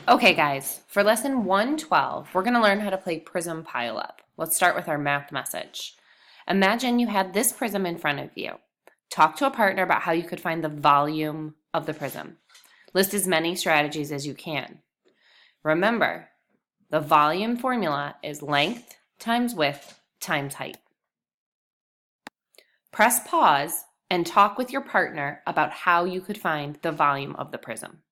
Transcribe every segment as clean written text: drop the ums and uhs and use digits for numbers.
Okay guys, for lesson 112, we're going to learn how to play Prism Pile Up. Let's start with our math message. Imagine you had this prism in front of you. Talk to a partner about how you could find the volume of the prism. List as many strategies as you can. Remember, the volume formula is length times width times height. Press pause and talk with your partner about how you could find the volume of the prism.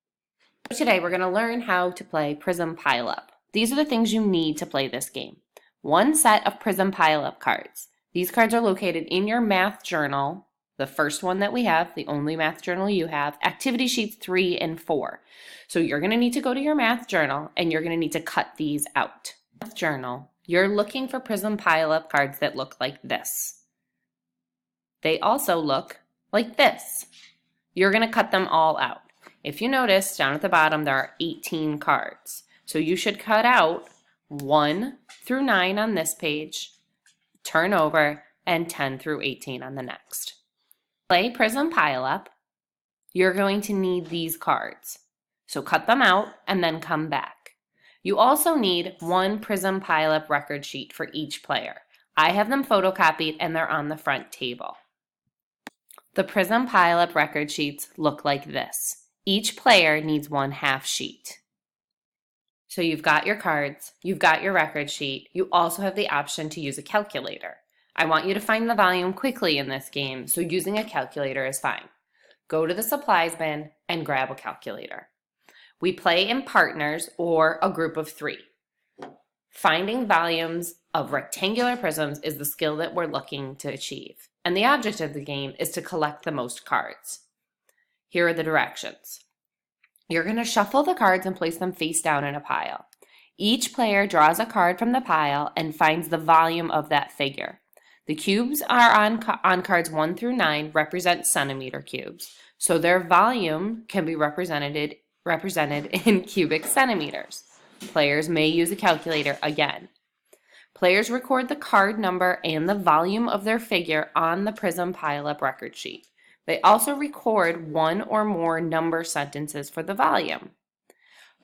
Today we're going to learn how to play Prism Pile Up. These are the things you need to play this game. One set of Prism Pile Up cards. These cards are located in your math journal, the first one that we have, the only math journal you have, activity sheets 3 and 4. So you're going to need to go to your math journal and you're going to need to cut these out. Math journal, you're looking for Prism Pile Up cards that look like this. They also look like this. You're going to cut them all out. If you notice, down at the bottom, there are 18 cards. So you should cut out 1 through 9 on this page, turn over, and 10 through 18 on the next. Play Prism Pile Up. You're going to need these cards. So cut them out and then come back. You also need one Prism Pile Up record sheet for each player. I have them photocopied and they're on the front table. The Prism Pile Up record sheets look like this. Each player needs one half sheet. So you've got your cards, you've got your record sheet, you also have the option to use a calculator. I want you to find the volume quickly in this game, so using a calculator is fine. Go to the supplies bin and grab a calculator. We play in partners or a group of 3. Finding volumes of rectangular prisms is the skill that we're looking to achieve, and the object of the game is to collect the most cards. Here are the directions. You're going to shuffle the cards and place them face down in a pile. Each player draws a card from the pile and finds the volume of that figure. The cubes are on cards 1 through 9 represent centimeter cubes, so their volume can be represented in cubic centimeters. Players may use a calculator again. Players record the card number and the volume of their figure on the Prism Pile Up record sheet. They also record 1 or more number sentences for the volume.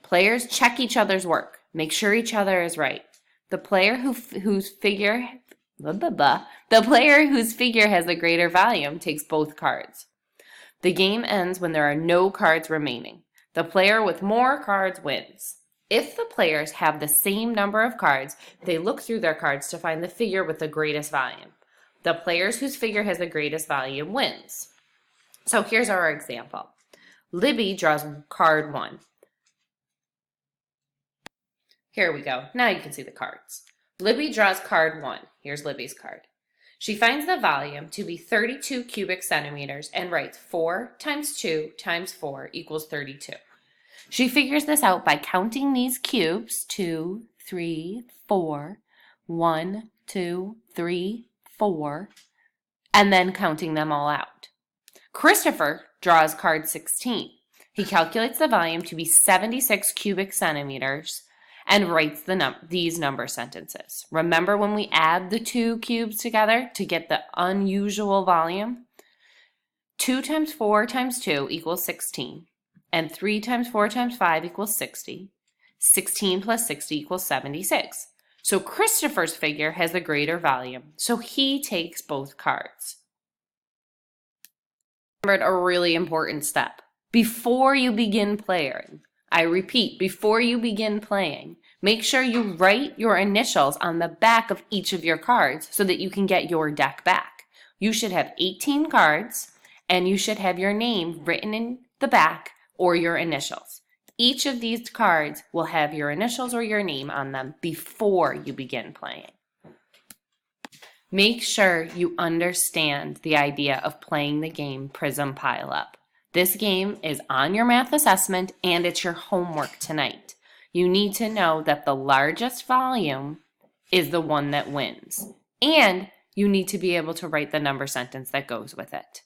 Players check each other's work. Make sure each other is right. The player whose figure has the greater volume takes both cards. The game ends when there are no cards remaining. The player with more cards wins. If the players have the same number of cards, they look through their cards to find the figure with the greatest volume. The players whose figure has the greatest volume wins. So here's our example. Libby draws card 1. Here we go. Now you can see the cards. Libby draws card 1. Here's Libby's card. She finds the volume to be 32 cubic centimeters and writes 4 times 2 times 4 equals 32. She figures this out by counting these cubes, 2, 3, 4, 1, 2, 3, 4, and then counting them all out. Christopher draws card 16. He calculates the volume to be 76 cubic centimeters and writes these number sentences. Remember when we add the 2 cubes together to get the unusual volume? 2 times 4 times 2 equals 16. And 3 times 4 times 5 equals 60. 16 plus 60 equals 76. So Christopher's figure has the greater volume, so he takes both cards. Remembered a really important step. Before you begin playing, I repeat, before you begin playing, make sure you write your initials on the back of each of your cards so that you can get your deck back. You should have 18 cards and you should have your name written in the back or your initials. Each of these cards will have your initials or your name on them before you begin playing. Make sure you understand the idea of playing the game Prism Pile Up. This game is on your math assessment and it's your homework tonight. You need to know that the largest volume is the one that wins. And you need to be able to write the number sentence that goes with it.